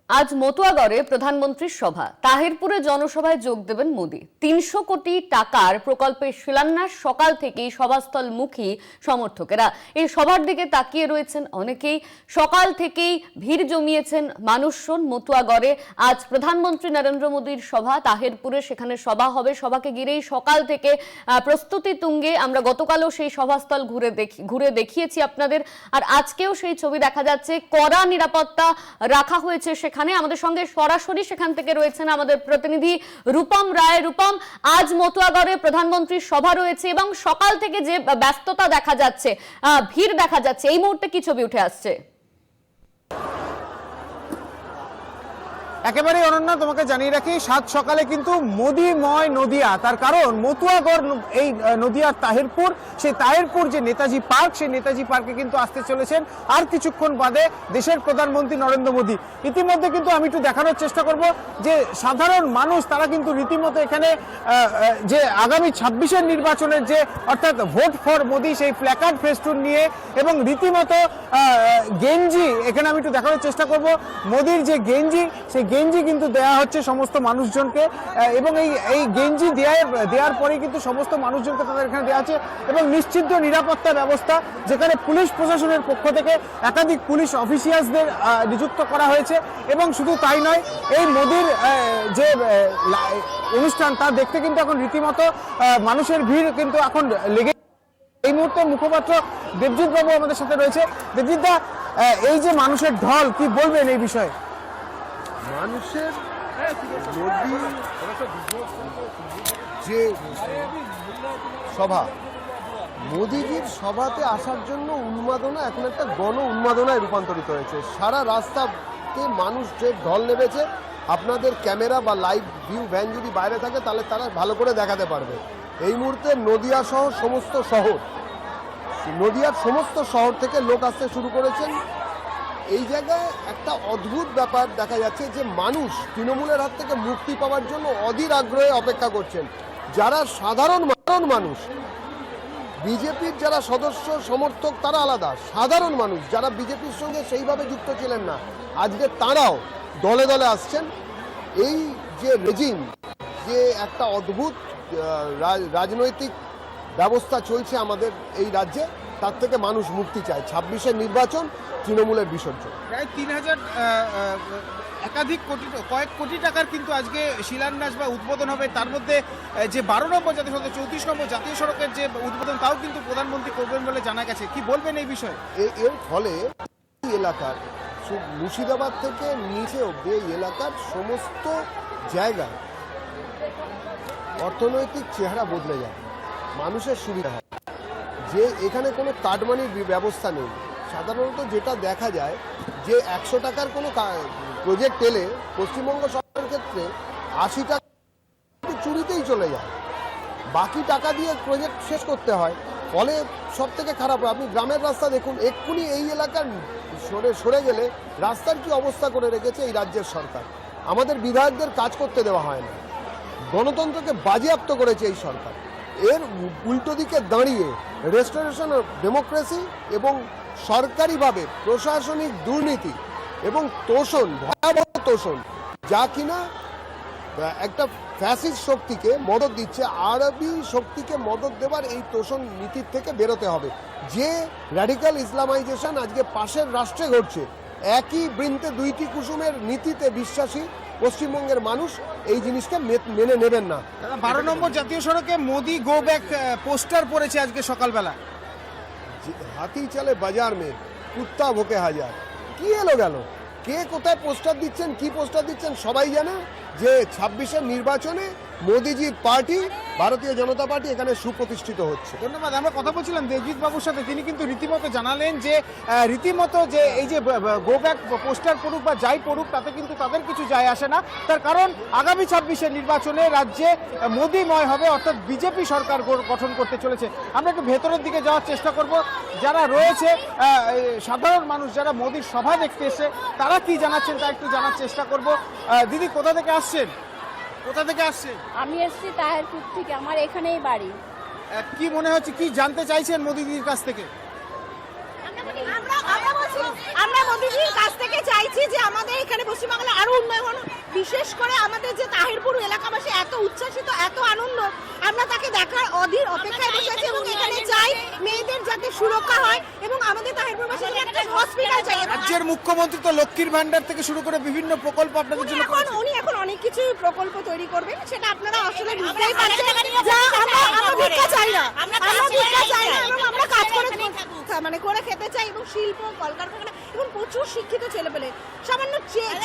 আজ মতুয়াগড়ে প্রধানমন্ত্রীর সভা। তাহিরপুরে জনসভায় যোগ দেবেন মোদি। ৩০০ কোটি টাকার প্রকল্পের শিলান্যাস। সকাল থেকেই সভাস্থলমুখী সমর্থকেরা এই সভার দিকে তাকিয়ে রয়েছেন অনেকেই। সকাল থেকেই ভিড় জমিয়েছেন মানুষজন মতুয়াগড়ে। আজ প্রধানমন্ত্রী নরেন্দ্র মোদীর সভা তাহিরপুরে, সেখানে সভা হবে। সভাকে ঘিরেই সকাল থেকে প্রস্তুতি তুঙ্গে। আমরা গতকালও সেই সভাস্থল ঘুরে দেখিয়েছি আপনাদের, আর আজকেও সেই ছবি দেখা যাচ্ছে। কড়া নিরাপত্তা রাখা হয়েছে সেখানে। আমাদের সঙ্গে সরাসরি সেখান থেকে রয়েছেন আমাদের প্রতিনিধি রূপম রায়। রূপম, আজ মতুয়াগড়ে প্রধানমন্ত্রীর সভা রয়েছে এবং সকাল থেকে যে ব্যস্ততা দেখা যাচ্ছে, ভিড় দেখা যাচ্ছে, এই মুহূর্তে কি ছবি উঠে আসছে? একেবারে অনন্যা, তোমাকে জানিয়ে রাখি, সাত সকালে কিন্তু মোদিময় নদিয়া। তার কারণ মতুয়াগড় এই নদিয়ার তাহিরপুর, সেই তাহিরপুর যে নেতাজি পার্ক, সেই নেতাজি পার্কে কিন্তু আসতে চলেছেন আর কিছুক্ষণ বাদে দেশের প্রধানমন্ত্রী নরেন্দ্র মোদী। ইতিমধ্যে কিন্তু আমি একটু দেখানোর চেষ্টা করব যে সাধারণ মানুষ তারা কিন্তু রীতিমতো এখানে যে আগামী ২৬-এর নির্বাচনের যে অর্থাৎ ভোট ফর মোদি, সেই প্ল্যাকার্ড ফেস্টুন নিয়ে এবং রীতিমতো গেঞ্জি, এখানে আমি একটু দেখানোর চেষ্টা করব মোদির যে গেঞ্জি, সেই গেঞ্জি কিন্তু দেওয়া হচ্ছে সমস্ত মানুষজনকে এবং এই গেঞ্জি দেওয়ার পরে কিন্তু সমস্ত মানুষজনকে তাদের এখানে দেওয়া আছে এবং নিশ্চিত নিরাপত্তা ব্যবস্থা, যেখানে পুলিশ প্রশাসনের পক্ষ থেকে একাধিক পুলিশ অফিসিয়ালসদের নিযুক্ত করা হয়েছে। এবং শুধু তাই নয়, এই মোদির যে অনুষ্ঠান তা দেখতে কিন্তু এখন রীতিমতো মানুষের ভিড় কিন্তু এখন লেগে। এই মুহূর্তে মুখপাত্র দেবজিৎ বাবু আমাদের সাথে রয়েছে। দেবজিৎ দা, এই যে মানুষের ঢল, কি বলবেন এই বিষয়ে? মানুষের মোদি যে সভা, মোদিজির সভাতে আসার জন্য উন্মাদনা এখন একটা গণ উন্মাদনায় রূপান্তরিত হয়েছে। সারা রাস্তাতে মানুষ যে ঢল নেমেছে, আপনাদের ক্যামেরা বা লাইভ ভিউ ভ্যান যদি বাইরে থাকে তাহলে তারা ভালো করে দেখাতে পারবে। এই মুহূর্তে নদিয়া সহ সমস্ত শহর, নদিয়ার সমস্ত শহর থেকে লোক আসতে শুরু করেছেন। এই জায়গায় একটা অদ্ভুত ব্যাপার দেখা যাচ্ছে যে মানুষ তৃণমূলের হাত থেকে মুক্তি পাওয়ার জন্য অধীর আগ্রহে অপেক্ষা করছেন। যারা সাধারণ মানুষ, বিজেপির যারা সদস্য সমর্থক তারা আলাদা, সাধারণ মানুষ যারা বিজেপির সঙ্গে সেইভাবে যুক্ত ছিলেন না, আজকে তারাও দলে দলে আসছেন। এই যে রেজিম, যে একটা অদ্ভুত রাজনৈতিক ব্যবস্থা চলছে আমাদের এই রাজ্যে, তার থেকে মানুষ মুক্তি চায়। ২৬-এর নির্বাচন, তৃণমূলের বিসর্জন। প্রায় ৩,০০০ কয়েক কোটি টাকার কিন্তু আজকে শিলান্যাস বা উদ্বোধন হবে। তার মধ্যে যে ১২ নম্বর জাতীয় সড়ক, ৩৪ নম্বর জাতীয় সড়কের যে উদ্বোধন, তাও কিন্তু প্রধানমন্ত্রী করবেন বলে জানা গেছে। কি বলবেন এই বিষয়ে? এর ফলে এলাকার মুর্শিদাবাদ থেকে নিচে অব্দি এই এলাকার সমস্ত জায়গায় অর্থনৈতিক চেহারা বদলে যায়, মানুষের সুবিধা হয়। যে এখানে কোনো কাটমানির ব্যবস্থা নেই। সাধারণত যেটা দেখা যায় যে ১০০ টাকার কোনো প্রজেক্ট এলে পশ্চিমবঙ্গ সরকারের ক্ষেত্রে ৮০ টাকা চুরিতেই চলে যায়, বাকি টাকা দিয়ে প্রজেক্ট শেষ করতে হয়। ফলে সব থেকে খারাপ হয়, আপনি গ্রামের রাস্তা দেখুন, এক্ষুনি এই এলাকার সরে গেলে রাস্তার কি অবস্থা করে রেখেছে এই রাজ্যের সরকার। আমাদের বিধায়কদের কাজ করতে দেওয়া হয় না, গণতন্ত্রকে বাজেয়াপ্ত করেছে এই সরকার। এর উল্টো দিকে দাঁড়িয়ে রেস্টোরেশন অফ ডেমোক্রেসি এবং সরকারিভাবে প্রশাসনিক দুর্নীতি এবং তোষণ, ভয়াবহ তোষণ, যা কিনা একটা ফ্যাসিস্ট শক্তিকে মদত দিচ্ছে। আরবি শক্তিকে মদত দেওয়ার এই তোষণ নীতির থেকে বেরোতে হবে। যে র্যাডিক্যাল ইসলামাইজেশন আজকে পাশের রাষ্ট্রে ঘটছে, একই বৃন্তে দুইটি কুসুমের নীতিতে বিশ্বাসী পশ্চিমবঙ্গের মানুষ এই জিনিসটা মেনে নেবেন না। ১২ নম্বর জাতীয় সড়কে মোদি গো ব্যাক পোস্টার পড়েছে আজকে সকালবেলা। হাতি চলে বাজার মে, কুত্তা ভোকে হাজার। কি এলো গেল, কে কোথায় পোস্টার দিচ্ছেন, কি পোস্টার দিচ্ছেন সবাই জানে যে ২৬-এর নির্বাচনে মোদিজির পার্টি, ভারতীয় জনতা পার্টি এখানে সুপ্রতিষ্ঠিত হচ্ছে। ধন্যবাদ। আমরা কথা বলছিলাম দেবজিৎ বাবুর সাথে, তিনি কিন্তু রীতিমতো জানালেন যে রীতিমতো যে এই যে গো ব্যাক পোস্টার পড়ুক বা যাই পড়ুক, তাতে কিন্তু তাদের কিছু যায় আসে না। তার কারণ আগামী ২৬-এর নির্বাচনে রাজ্যে মোদিময় হবে, অর্থাৎ বিজেপি সরকার গঠন করতে চলেছে। আমরা একটু ভেতরের দিকে যাওয়ার চেষ্টা করব। যারা রয়েছে সাধারণ মানুষ, যারা মোদির সভা দেখতে এসে, তারা কি জানাচ্ছেন তা একটু জানার চেষ্টা করব। দিদি, কোথা থেকে আসছেন? আমি এসেছি তাহিরপুর থেকে, আমার এখানেই বাড়ি। কি মনে হচ্ছে, কি জানতে চাইছেন মোদিজির কাছ থেকে? আমরা আমরা মোদিজির কাছ থেকে চাইছি যে আমাদের এখানে পশ্চিমবাংলা আরো উন্নয়ন, বিশেষ করে আমাদের যে তাহিরপুর এলাকাবাসী এত উচ্ছ্বাসিত, এত আনন্দ, আমরা তাকে দেখার অধীর অপেক্ষায় বসে আছি এবং এখানে চাই মেয়েদের যাতে সুরক্ষা হয় এবং আমাদের তাহিরপুরবাসী একটা হসপিটাল চাই। রাজ্যের মুখ্যমন্ত্রী তো লক্ষ্মীর ভান্ডার থেকে শুরু করে বিভিন্ন প্রকল্প আপনাদের জন্য করেছেন। উনি এখন অনেক কিছু প্রকল্প তৈরি করবেন, সেটা আপনারা আসলে বুঝতেই পারছেন। যা আমরা ভিক্ষা চাই না, আমরা ভিক্ষা চাই না এবং আমরা কাজ করে মানে করে খেতে চাই এবং শিল্প, কলকারখানা এবং প্রচুর শিক্ষিত ছেলেপেলে সামান্য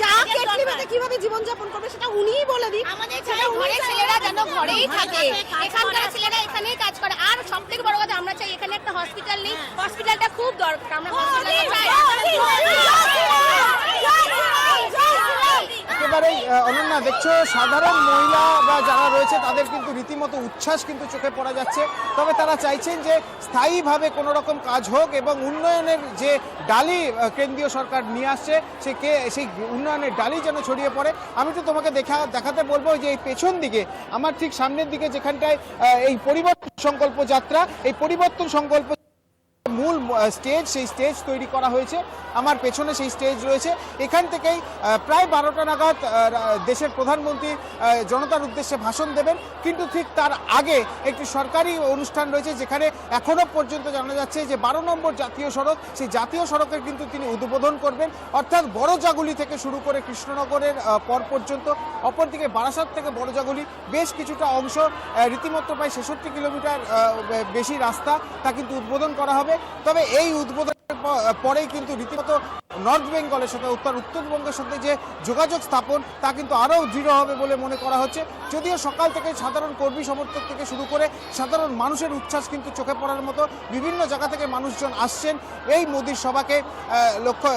চা কেটলি মেতে কিভাবে জীবনযাপন করবে সেটা উনিই বলে দিন। আমাদের ঘরের ছেলেরা যেন ঘরেই থাকে, এখানকার ছেলেরা এখানেই কাজ করে। আর সব থেকে বড় কথা, আমরা চাই এখানে একটা হসপিটাল নেই, হসপিটালটা খুব দরকার। আমরা একেবারেই অনন্যা, দেখছো সাধারণ মহিলা বা যারা রয়েছে তাদের কিন্তু রীতিমতো উচ্ছ্বাস কিন্তু চোখে পড়া যাচ্ছে। তবে তারা চাইছেন যে স্থায়ীভাবে কোনো রকম কাজ হোক এবং উন্নয়নের যে ডালি কেন্দ্রীয় সরকার নিয়ে আসছে সেই উন্নয়নের ডালি যেন ছড়িয়ে পড়ে। আমি তো তোমাকে দেখাতে বলবো যে এই পেছন দিকে আমার ঠিক সামনের দিকে যেখানটায় এই পরিবর্তন সংকল্প যাত্রা, এই পরিবর্তন সংকল্প মূল স্টেজ, সেই স্টেজ তৈরি করা হয়েছে। আমার পেছনে সেই স্টেজ রয়েছে। এখান থেকেই প্রায় 12টা নাগাদ দেশের প্রধানমন্ত্রী জনতার উদ্দেশ্যে ভাষণ দেবেন, কিন্তু ঠিক তার আগে একটি সরকারি অনুষ্ঠান রয়েছে যেখানে এখনো পর্যন্ত জানা যাচ্ছে যে 12 নম্বর জাতীয় সড়ক, সেই জাতীয় সড়কের কিন্তু তিনি উদ্বোধন করবেন, অর্থাৎ বড়জাগুলি থেকে শুরু করে কৃষ্ণনগরের পর পর্যন্ত। অপরদিকে বারাসাত থেকে বড়জাগুলি বেশ কিছুটা অংশ, রীতিমতো প্রায় 66 কিলোমিটার বেশি রাস্তা, তা কিন্তু উদ্বোধন করা হবে। তবে এই উদ্বোধনের পরেই কিন্তু রীতিমতো নর্থ বেঙ্গলের সাথে উত্তরবঙ্গের সাথে যে যোগাযোগ স্থাপন তা কিন্তু আরও দৃঢ় হবে বলে মনে করা হচ্ছে। যদিও সকাল থেকে সাধারণ কর্মী সমর্থক থেকে শুরু করে সাধারণ মানুষের উচ্ছ্বাস কিন্তু চোখে পড়ার মতো। বিভিন্ন জায়গা থেকে মানুষজন আসছেন এই মোদির সভাকে লক্ষ্য।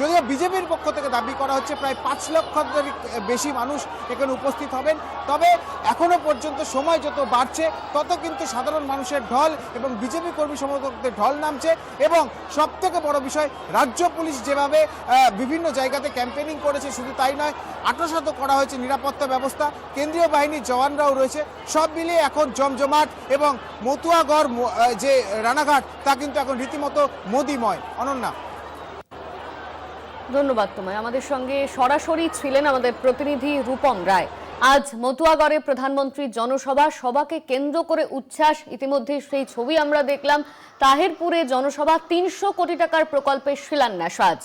যদিও বিজেপির পক্ষ থেকে দাবি করা হচ্ছে প্রায় 5 লক্ষের বেশি মানুষ এখানে উপস্থিত হবেন। তবে এখনো পর্যন্ত সময় যত বাড়ছে তত কিন্তু সাধারণ মানুষের ঢল এবং বিজেপি কর্মী সমর্থকদের ঢল নামছে। এবং সব থেকে বড় বিষয়, রাজ্য পুলিশ যেভাবে বিভিন্ন জায়গাতে ক্যাম্পেনিং করেছে, শুধু তাই নয়, আঁটসাঁট করা হয়েছে নিরাপত্তা ব্যবস্থা, কেন্দ্রীয় বাহিনীর জওয়ানরাও রয়েছে। সব মিলিয়ে এখন জমজমাট এবং মতুয়াগড় যে রানাঘাট তা কিন্তু এখন রীতিমতো মোদিময়। অনন্যা, ধন্যবাদ তোমায়। আমাদের সঙ্গে সরাসরি ছিলেন আমাদের প্রতিনিধি রূপম রায়। আজ মতুয়াগড়ে প্রধানমন্ত্রীর সভাকে কেন্দ্র করে উচ্ছ্বাস। ইতিমধ্যে সেই ছবি আমরা দেখলাম। তাহিরপুরে জনসভা, 300 কোটি টাকার প্রকল্পের শিলান্যাস আজ।